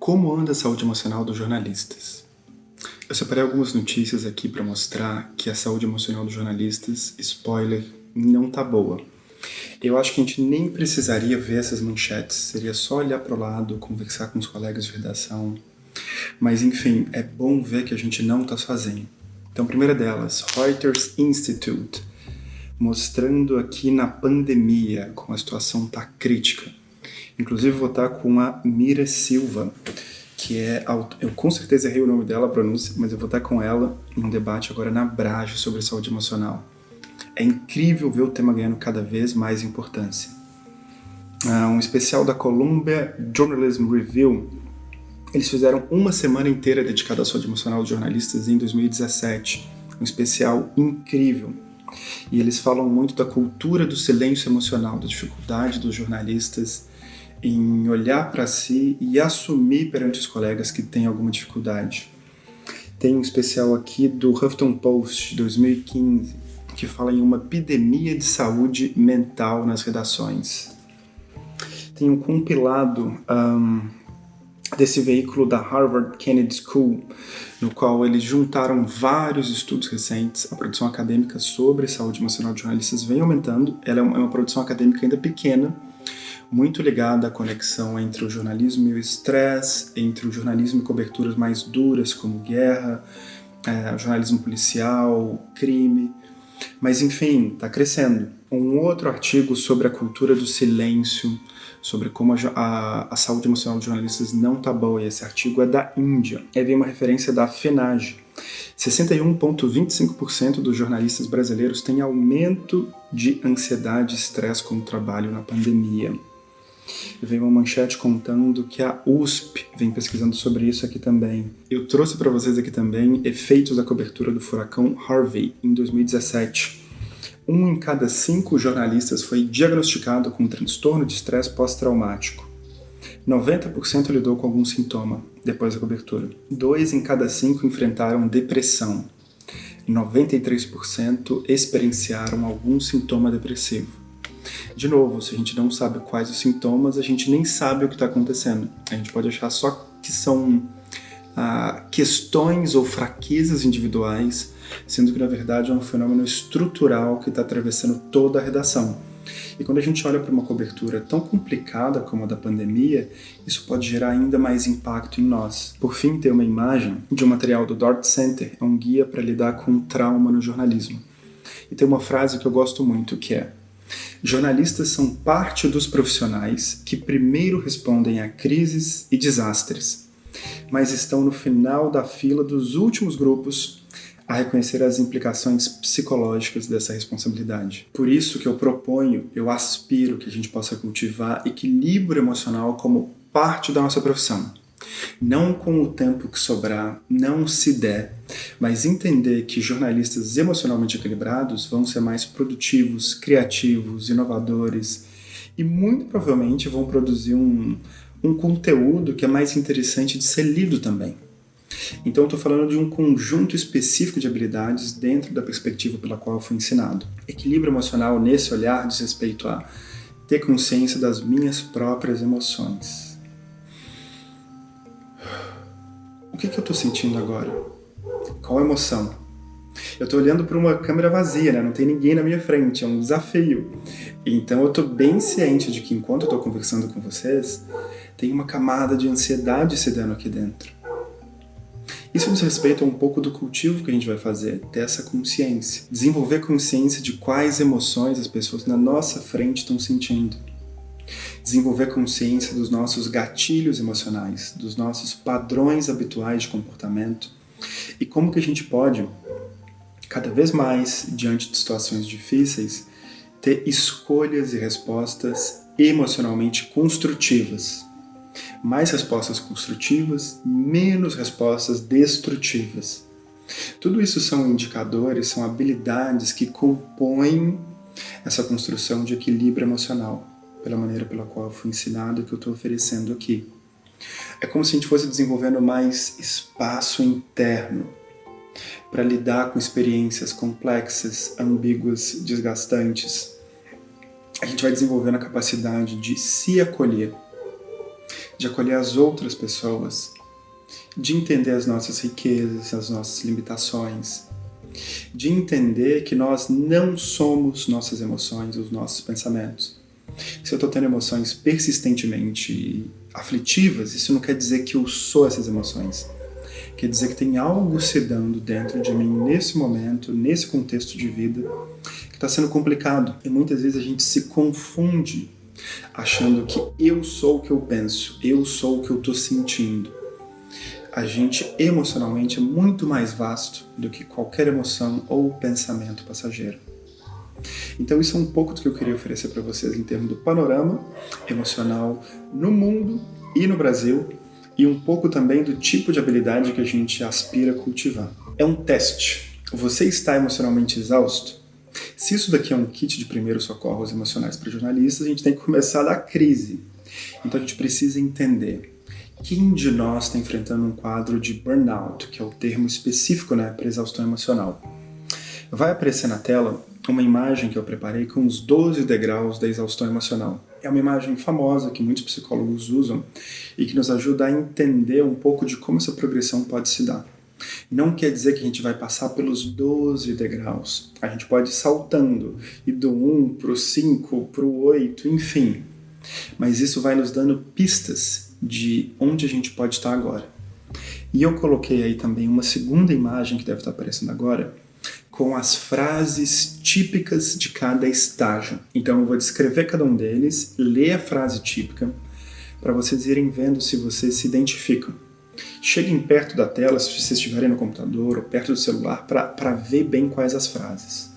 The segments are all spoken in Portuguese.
Como anda a saúde emocional dos jornalistas? Eu separei algumas notícias aqui para mostrar que a saúde emocional dos jornalistas, spoiler, não tá boa. Eu acho que a gente nem precisaria ver essas manchetes, seria só olhar para o lado, conversar com os colegas de redação. Mas enfim, é bom ver que a gente não está sozinho. Então, a primeira delas, Reuters Institute, mostrando aqui na pandemia como a situação está crítica. Inclusive vou estar com a Mira Silva, que é, eu com certeza errei o nome dela, a pronúncia, mas eu vou estar com ela em um debate agora na Abrage sobre saúde emocional. É incrível ver o tema ganhando cada vez mais importância. Um especial da Columbia Journalism Review, eles fizeram uma semana inteira dedicada à saúde emocional dos jornalistas em 2017, um especial incrível. E eles falam muito da cultura do silêncio emocional, da dificuldade dos jornalistas em olhar para si e assumir perante os colegas que têm alguma dificuldade. Tem um especial aqui do Huffington Post, de 2015, que fala em uma epidemia de saúde mental nas redações. Tem um compilado desse veículo da Harvard Kennedy School, no qual eles juntaram vários estudos recentes. A produção acadêmica sobre saúde emocional de jornalistas vem aumentando. Ela é uma produção acadêmica ainda pequena, muito ligada à conexão entre o jornalismo e o estresse, entre o jornalismo e coberturas mais duras, como guerra, jornalismo policial, crime. Mas, enfim, está crescendo. Um outro artigo sobre a cultura do silêncio, sobre como a saúde emocional dos jornalistas não está boa, e esse artigo é da Índia. Aí vem uma referência da FENAGE. 61,25% dos jornalistas brasileiros têm aumento de ansiedade e estresse com o trabalho na pandemia. Veio uma manchete contando que a USP vem pesquisando sobre isso aqui também. Eu trouxe para vocês aqui também efeitos da cobertura do furacão Harvey em 2017. 1 em cada 5 jornalistas foi diagnosticado com transtorno de estresse pós-traumático. 90% lidou com algum sintoma depois da cobertura. 2 em cada 5 enfrentaram depressão. 93% experienciaram algum sintoma depressivo. De novo, se a gente não sabe quais os sintomas, a gente nem sabe o que está acontecendo. A gente pode achar só que são questões ou fraquezas individuais, sendo que na verdade é um fenômeno estrutural que está atravessando toda a redação. E quando a gente olha para uma cobertura tão complicada como a da pandemia, isso pode gerar ainda mais impacto em nós. Por fim, tem uma imagem de um material do Dart Center, é um guia para lidar com trauma no jornalismo. E tem uma frase que eu gosto muito, que é: jornalistas são parte dos profissionais que primeiro respondem a crises e desastres, mas estão no final da fila dos últimos grupos a reconhecer as implicações psicológicas dessa responsabilidade. Por isso que eu aspiro que a gente possa cultivar equilíbrio emocional como parte da nossa profissão. Não com o tempo que sobrar, não se der, mas entender que jornalistas emocionalmente equilibrados vão ser mais produtivos, criativos, inovadores e muito provavelmente vão produzir um conteúdo que é mais interessante de ser lido também. Então eu estou falando de um conjunto específico de habilidades dentro da perspectiva pela qual eu fui ensinado. Equilíbrio emocional nesse olhar diz respeito a ter consciência das minhas próprias emoções. O que eu estou sentindo agora? Qual emoção? Eu estou olhando para uma câmera vazia, né? Não tem ninguém na minha frente, é um desafio. Então eu estou bem ciente de que enquanto eu estou conversando com vocês, tem uma camada de ansiedade se dando aqui dentro. Isso diz respeito a um pouco do cultivo que a gente vai fazer, ter essa consciência. Desenvolver consciência de quais emoções as pessoas na nossa frente estão sentindo. Desenvolver consciência dos nossos gatilhos emocionais, dos nossos padrões habituais de comportamento e como que a gente pode, cada vez mais, diante de situações difíceis, ter escolhas e respostas emocionalmente construtivas. Mais respostas construtivas, menos respostas destrutivas. Tudo isso são indicadores, são habilidades que compõem essa construção de equilíbrio emocional, pela maneira pela qual eu fui ensinado e que eu estou oferecendo aqui. É como se a gente fosse desenvolvendo mais espaço interno para lidar com experiências complexas, ambíguas, desgastantes. A gente vai desenvolvendo a capacidade de se acolher, de acolher as outras pessoas, de entender as nossas riquezas, as nossas limitações, de entender que nós não somos nossas emoções, os nossos pensamentos. Se eu estou tendo emoções persistentemente aflitivas, isso não quer dizer que eu sou essas emoções. Quer dizer que tem algo se dando dentro de mim nesse momento, nesse contexto de vida, que está sendo complicado. E muitas vezes a gente se confunde achando que eu sou o que eu penso, eu sou o que eu estou sentindo. A gente emocionalmente é muito mais vasto do que qualquer emoção ou pensamento passageiro. Então isso é um pouco do que eu queria oferecer para vocês em termos do panorama emocional no mundo e no Brasil, e um pouco também do tipo de habilidade que a gente aspira a cultivar. É um teste. Você está emocionalmente exausto? Se isso daqui é um kit de primeiros socorros emocionais para jornalistas, a gente tem que começar da crise. Então a gente precisa entender quem de nós está enfrentando um quadro de burnout, que é o termo específico, para exaustão emocional. Vai aparecer na tela uma imagem que eu preparei com os 12 degraus da exaustão emocional. É uma imagem famosa que muitos psicólogos usam e que nos ajuda a entender um pouco de como essa progressão pode se dar. Não quer dizer que a gente vai passar pelos 12 degraus. A gente pode ir saltando, e do 1 para o 5, para o 8, enfim. Mas isso vai nos dando pistas de onde a gente pode estar agora. E eu coloquei aí também uma segunda imagem que deve estar aparecendo agora, com as frases típicas de cada estágio. Então eu vou descrever cada um deles, ler a frase típica, para vocês irem vendo se vocês se identificam. Cheguem perto da tela, se vocês estiverem no computador ou perto do celular, para ver bem quais as frases.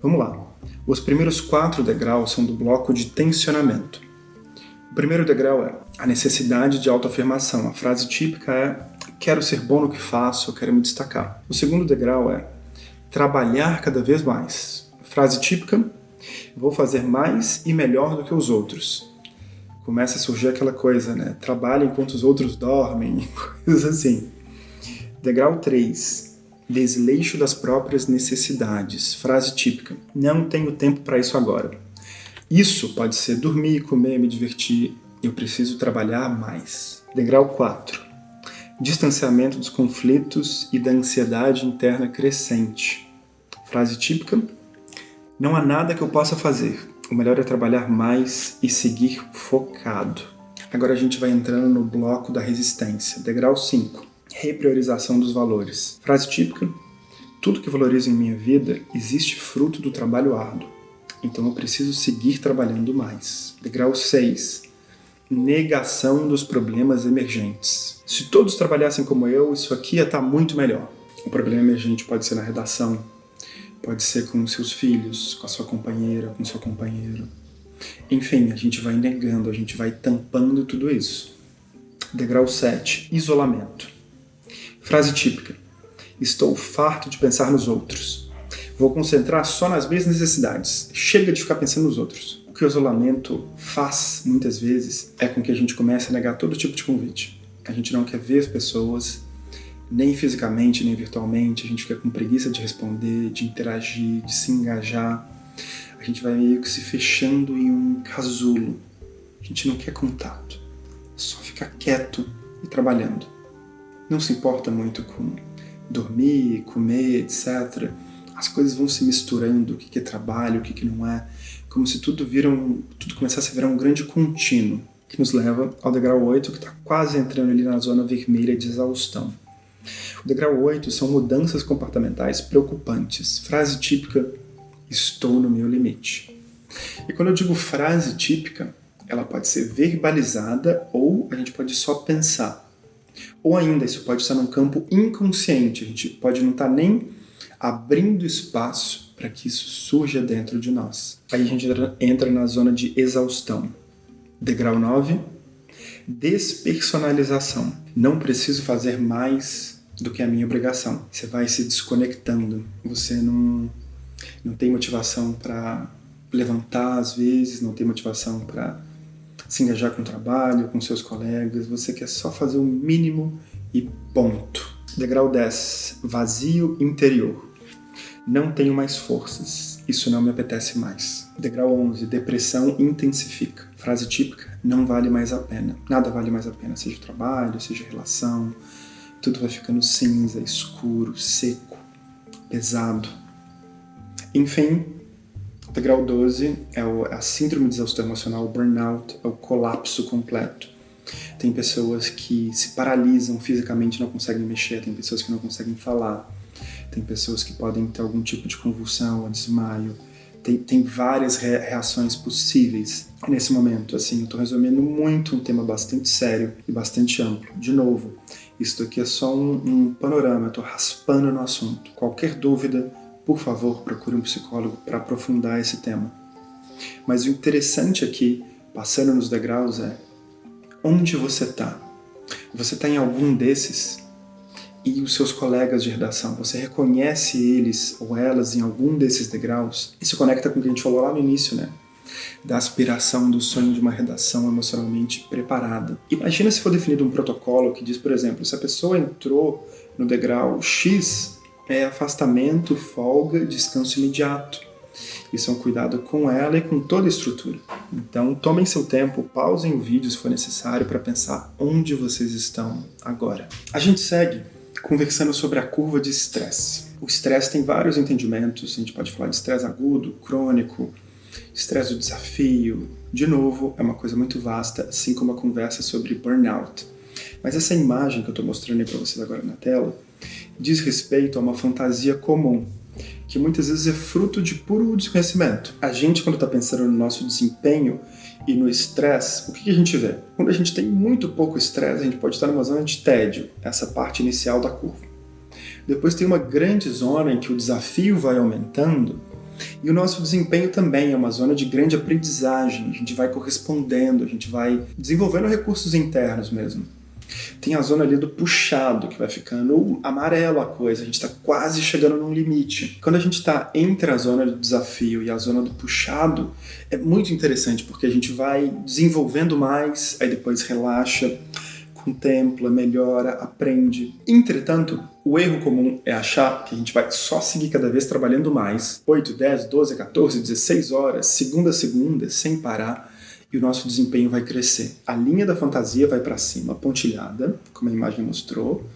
Vamos lá. Os primeiros 4 degraus são do bloco de tensionamento. O primeiro degrau é a necessidade de autoafirmação. A frase típica é: quero ser bom no que faço, eu quero me destacar. O segundo degrau é trabalhar cada vez mais. Frase típica: vou fazer mais e melhor do que os outros. Começa a surgir aquela coisa, trabalha enquanto os outros dormem, coisas assim. Degrau 3. Desleixo das próprias necessidades. Frase típica: não tenho tempo para isso agora. Isso pode ser dormir, comer, me divertir. Eu preciso trabalhar mais. Degrau 4. Distanciamento dos conflitos e da ansiedade interna crescente. Frase típica: não há nada que eu possa fazer. O melhor é trabalhar mais e seguir focado. Agora a gente vai entrando no bloco da resistência. Degrau 5. Repriorização dos valores. Frase típica: tudo que valorizo em minha vida existe fruto do trabalho árduo. Então eu preciso seguir trabalhando mais. Degrau 6. Negação dos problemas emergentes. Se todos trabalhassem como eu, isso aqui ia estar muito melhor. O problema emergente pode ser na redação, pode ser com seus filhos, com a sua companheira, com o seu companheiro. Enfim, a gente vai negando, a gente vai tampando tudo isso. Degrau 7. Isolamento. Frase típica: estou farto de pensar nos outros. Vou concentrar só nas minhas necessidades. Chega de ficar pensando nos outros. O que o isolamento faz, muitas vezes, é com que a gente comece a negar todo tipo de convite. A gente não quer ver as pessoas, nem fisicamente, nem virtualmente. A gente fica com preguiça de responder, de interagir, de se engajar. A gente vai meio que se fechando em um casulo. A gente não quer contato. Só fica quieto e trabalhando. Não se importa muito com dormir, comer, etc. As coisas vão se misturando, o que é trabalho, o que não é, como se tudo começasse a virar um grande contínuo, que nos leva ao degrau 8, que está quase entrando ali na zona vermelha de exaustão. O degrau 8 são mudanças comportamentais preocupantes. Frase típica: estou no meu limite. E quando eu digo frase típica, ela pode ser verbalizada ou a gente pode só pensar. Ou ainda, isso pode estar num campo inconsciente, a gente pode não estar nem abrindo espaço para que isso surja dentro de nós. Aí a gente entra na zona de exaustão. Degrau 9, despersonalização. Não preciso fazer mais do que a minha obrigação. Você vai se desconectando. Você não tem motivação para levantar às vezes, não tem motivação para se engajar com o trabalho, com seus colegas. Você quer só fazer o mínimo e ponto. Degrau 10, vazio interior. Não tenho mais forças. Isso não me apetece mais. Degrau 11, depressão intensifica. Frase típica, não vale mais a pena. Nada vale mais a pena, seja trabalho, seja relação. Tudo vai ficando cinza, escuro, seco, pesado. Enfim, degrau 12 é a síndrome de exaustão emocional, o burnout, é o colapso completo. Tem pessoas que se paralisam fisicamente, não conseguem mexer, tem pessoas que não conseguem falar, tem pessoas que podem ter algum tipo de convulsão ou desmaio. Tem várias reações possíveis nesse momento. Assim, eu estou resumindo muito um tema bastante sério e bastante amplo. De novo, isso daqui é só um panorama, eu estou raspando no assunto. Qualquer dúvida, por favor, procure um psicólogo para aprofundar esse tema. Mas o interessante aqui, passando nos degraus, é onde você está. Você está em algum desses? E os seus colegas de redação, você reconhece eles ou elas em algum desses degraus? Isso conecta com o que a gente falou lá no início, né? Da aspiração do sonho de uma redação emocionalmente preparada. Imagina se for definido um protocolo que diz, por exemplo, se a pessoa entrou no degrau X, é afastamento, folga, descanso imediato. Isso é um cuidado com ela e com toda a estrutura. Então, tomem seu tempo, pausem o vídeo se for necessário para pensar onde vocês estão agora. A gente segue conversando sobre a curva de estresse. O estresse tem vários entendimentos, a gente pode falar de estresse agudo, crônico, estresse do desafio. De novo, é uma coisa muito vasta, assim como a conversa sobre burnout. Mas essa imagem que eu estou mostrando aí para vocês agora na tela diz respeito a uma fantasia comum, que muitas vezes é fruto de puro desconhecimento. A gente, quando está pensando no nosso desempenho e no estresse, o que a gente vê? Quando a gente tem muito pouco estresse, a gente pode estar numa zona de tédio, essa parte inicial da curva. Depois tem uma grande zona em que o desafio vai aumentando e o nosso desempenho também é uma zona de grande aprendizagem. A gente vai correspondendo, a gente vai desenvolvendo recursos internos mesmo. Tem a zona ali do puxado, que vai ficando amarelo a coisa, a gente está quase chegando num limite. Quando a gente está entre a zona do desafio e a zona do puxado, é muito interessante, porque a gente vai desenvolvendo mais, aí depois relaxa, contempla, melhora, aprende. Entretanto, o erro comum é achar que a gente vai só seguir cada vez trabalhando mais, 8, 10, 12, 14, 16 horas, segunda a segunda, sem parar, e o nosso desempenho vai crescer. A linha da fantasia vai para cima, pontilhada, como a imagem mostrou,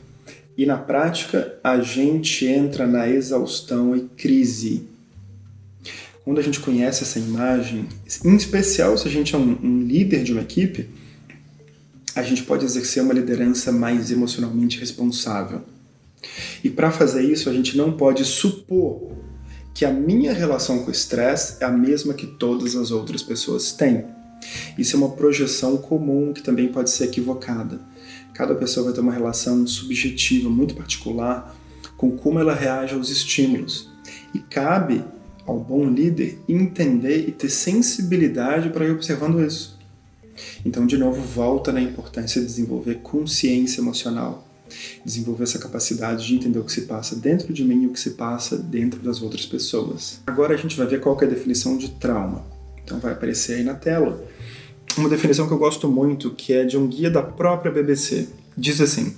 e na prática a gente entra na exaustão e crise. Quando a gente conhece essa imagem, em especial se a gente é um líder de uma equipe, a gente pode exercer uma liderança mais emocionalmente responsável. E para fazer isso, a gente não pode supor que a minha relação com o estresse é a mesma que todas as outras pessoas têm. Isso é uma projeção comum que também pode ser equivocada. Cada pessoa vai ter uma relação subjetiva, muito particular, com como ela reage aos estímulos. E cabe ao bom líder entender e ter sensibilidade para ir observando isso. Então, de novo, volta na importância de desenvolver consciência emocional. Desenvolver essa capacidade de entender o que se passa dentro de mim e o que se passa dentro das outras pessoas. Agora a gente vai ver qual que é a definição de trauma. Então vai aparecer aí na tela uma definição que eu gosto muito, que é de um guia da própria BBC. Diz assim: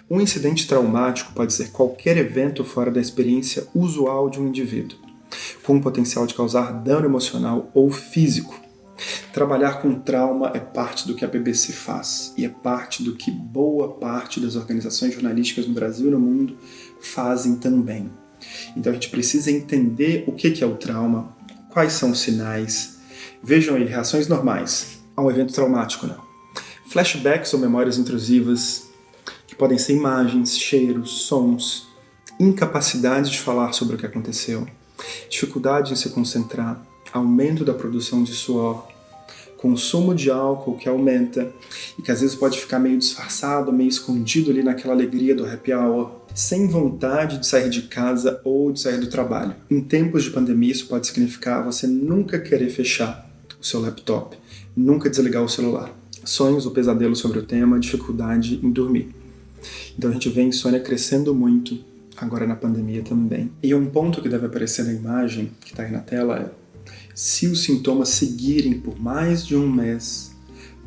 um incidente traumático pode ser qualquer evento fora da experiência usual de um indivíduo, com o potencial de causar dano emocional ou físico. Trabalhar com trauma é parte do que a BBC faz e é parte do que boa parte das organizações jornalísticas no Brasil e no mundo fazem também. Então a gente precisa entender o que é o trauma, quais são os sinais. Vejam aí, reações normais a um evento traumático, né? Flashbacks ou memórias intrusivas, que podem ser imagens, cheiros, sons, incapacidade de falar sobre o que aconteceu, dificuldade em se concentrar, aumento da produção de suor, consumo de álcool que aumenta e que às vezes pode ficar meio disfarçado, meio escondido ali naquela alegria do happy hour, sem vontade de sair de casa ou de sair do trabalho. Em tempos de pandemia, isso pode significar você nunca querer fechar o seu laptop, nunca desligar o celular. Sonhos ou pesadelos sobre o tema, dificuldade em dormir. Então a gente vê a insônia crescendo muito, agora na pandemia também. E um ponto que deve aparecer na imagem, que está aí na tela, é: se os sintomas seguirem por mais de um mês,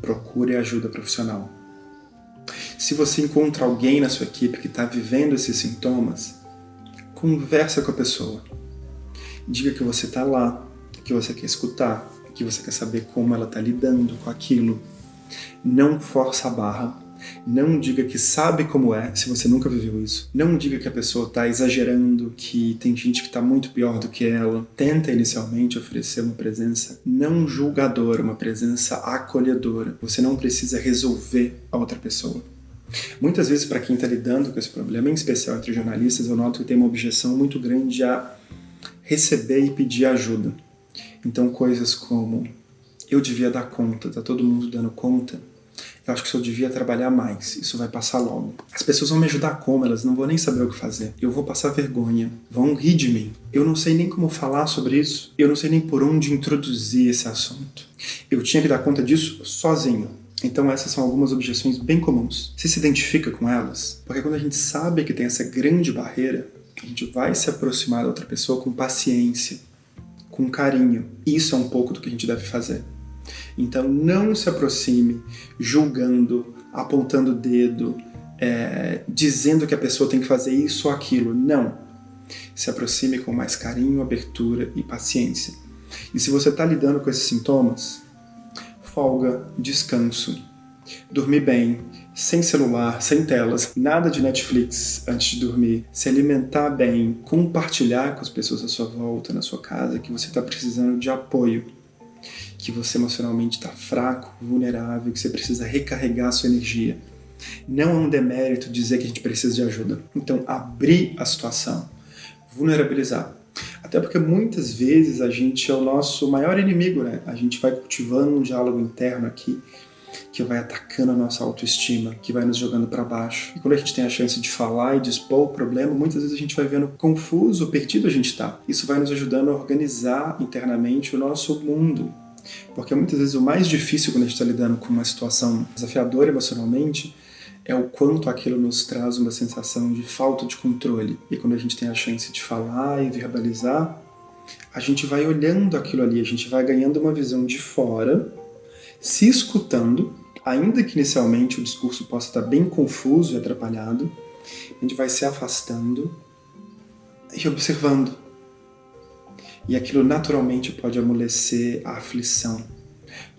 procure ajuda profissional. Se você encontra alguém na sua equipe que está vivendo esses sintomas, conversa com a pessoa. Diga que você está lá, que você quer escutar, que você quer saber como ela está lidando com aquilo. Não força a barra. Não diga que sabe como é, se você nunca viveu isso. Não diga que a pessoa está exagerando, que tem gente que está muito pior do que ela. Tenta inicialmente oferecer uma presença não julgadora, uma presença acolhedora. Você não precisa resolver a outra pessoa. Muitas vezes, para quem está lidando com esse problema, em especial entre jornalistas, eu noto que tem uma objeção muito grande a receber e pedir ajuda. Então, coisas como: eu devia dar conta, tá todo mundo dando conta, eu acho que eu devia trabalhar mais, isso vai passar logo. As pessoas vão me ajudar como? Elas não vão nem saber o que fazer. Eu vou passar vergonha, vão rir de mim. Eu não sei nem como falar sobre isso, eu não sei nem por onde introduzir esse assunto. Eu tinha que dar conta disso sozinho. Então essas são algumas objeções bem comuns. Você se identifica com elas? Porque quando a gente sabe que tem essa grande barreira, a gente vai se aproximar da outra pessoa com paciência, com carinho. Isso é um pouco do que a gente deve fazer. Então não se aproxime julgando, apontando o dedo, dizendo que a pessoa tem que fazer isso ou aquilo. Não. Se aproxime com mais carinho, abertura e paciência. E se você está lidando com esses sintomas, folga, descanso, dormir bem, sem celular, sem telas, nada de Netflix antes de dormir, se alimentar bem, compartilhar com as pessoas à sua volta, na sua casa, que você está precisando de apoio, que você emocionalmente está fraco, vulnerável, que você precisa recarregar a sua energia. Não é um demérito dizer que a gente precisa de ajuda. Então, abrir a situação, vulnerabilizar. Até porque muitas vezes a gente é o nosso maior inimigo, né? A gente vai cultivando um diálogo interno aqui que vai atacando a nossa autoestima, que vai nos jogando para baixo. E quando a gente tem a chance de falar e de expor o problema, muitas vezes a gente vai vendo confuso, perdido a gente está. Isso vai nos ajudando a organizar internamente o nosso mundo. Porque muitas vezes o mais difícil quando a gente está lidando com uma situação desafiadora emocionalmente é o quanto aquilo nos traz uma sensação de falta de controle. E quando a gente tem a chance de falar e verbalizar, a gente vai olhando aquilo ali, a gente vai ganhando uma visão de fora, se escutando, ainda que inicialmente o discurso possa estar bem confuso e atrapalhado, a gente vai se afastando e observando. E aquilo naturalmente pode amolecer a aflição,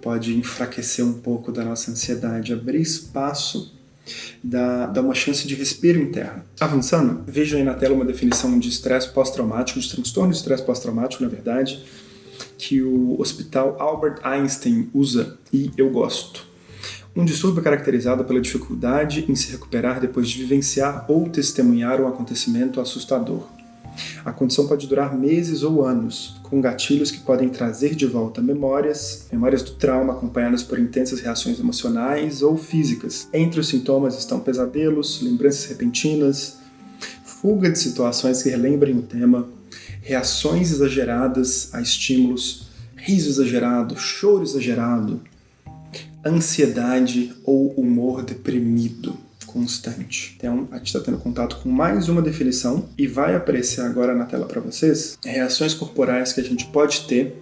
pode enfraquecer um pouco da nossa ansiedade, abrir espaço, dar uma chance de respiro interno. Avançando, veja aí na tela uma definição de estresse pós-traumático, de transtorno de estresse pós-traumático, na verdade, que o Hospital Albert Einstein usa e eu gosto. Um distúrbio caracterizado pela dificuldade em se recuperar depois de vivenciar ou testemunhar um acontecimento assustador. A condição pode durar meses ou anos, com gatilhos que podem trazer de volta memórias do trauma acompanhadas por intensas reações emocionais ou físicas. Entre os sintomas estão pesadelos, lembranças repentinas, fuga de situações que relembrem o tema, reações exageradas a estímulos, riso exagerado, choro exagerado, ansiedade ou humor deprimido constante. Então, a gente está tendo contato com mais uma definição e vai aparecer agora na tela para vocês reações corporais que a gente pode ter,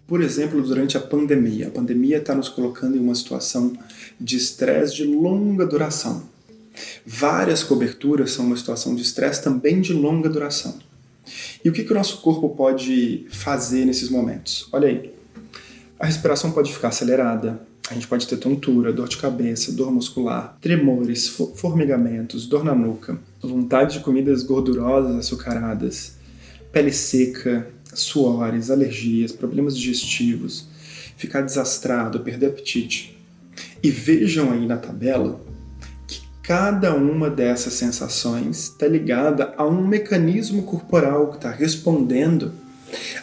por exemplo, durante a pandemia. A pandemia está nos colocando em uma situação de estresse de longa duração. Várias coberturas são uma situação de estresse também de longa duração. E o que o nosso corpo pode fazer nesses momentos? Olha aí, a respiração pode ficar acelerada, a gente pode ter tontura, dor de cabeça, dor muscular, tremores, formigamentos, dor na nuca, vontade de comidas gordurosas, açucaradas, pele seca, suores, alergias, problemas digestivos, ficar desastrado, perder apetite. E vejam aí na tabela que cada uma dessas sensações está ligada a um mecanismo corporal que está respondendo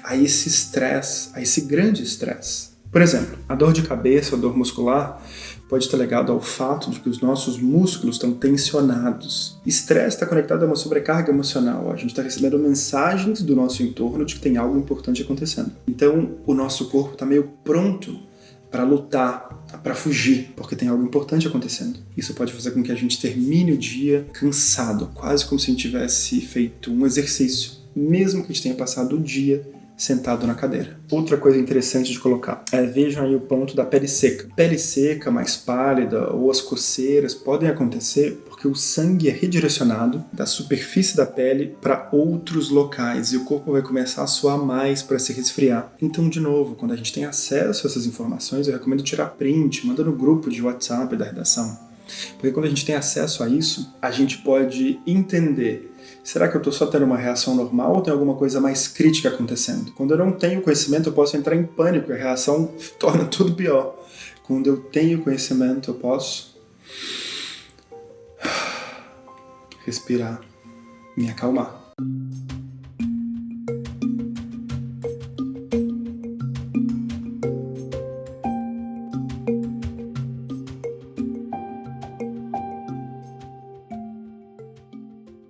a esse estresse, a esse grande estresse. Por exemplo, a dor de cabeça, a dor muscular, pode estar ligado ao fato de que os nossos músculos estão tensionados. Estresse está conectado a uma sobrecarga emocional. A gente está recebendo mensagens do nosso entorno de que tem algo importante acontecendo. Então, o nosso corpo está meio pronto para lutar, para fugir, porque tem algo importante acontecendo. Isso pode fazer com que a gente termine o dia cansado, quase como se a gente tivesse feito um exercício, mesmo que a gente tenha passado o dia sentado na cadeira. Outra coisa interessante de colocar vejam aí o ponto da pele seca. Pele seca, mais pálida ou as coceiras podem acontecer porque porque o sangue é redirecionado da superfície da pele para outros locais e o corpo vai começar a suar mais para se resfriar. Então, de novo, quando a gente tem acesso a essas informações, eu recomendo tirar print, manda no grupo de WhatsApp da redação. Porque quando a gente tem acesso a isso, a gente pode entender: será que eu estou só tendo uma reação normal ou tem alguma coisa mais crítica acontecendo? Quando eu não tenho conhecimento, eu posso entrar em pânico e a reação torna tudo pior. Quando eu tenho conhecimento, eu posso respirar, me acalmar.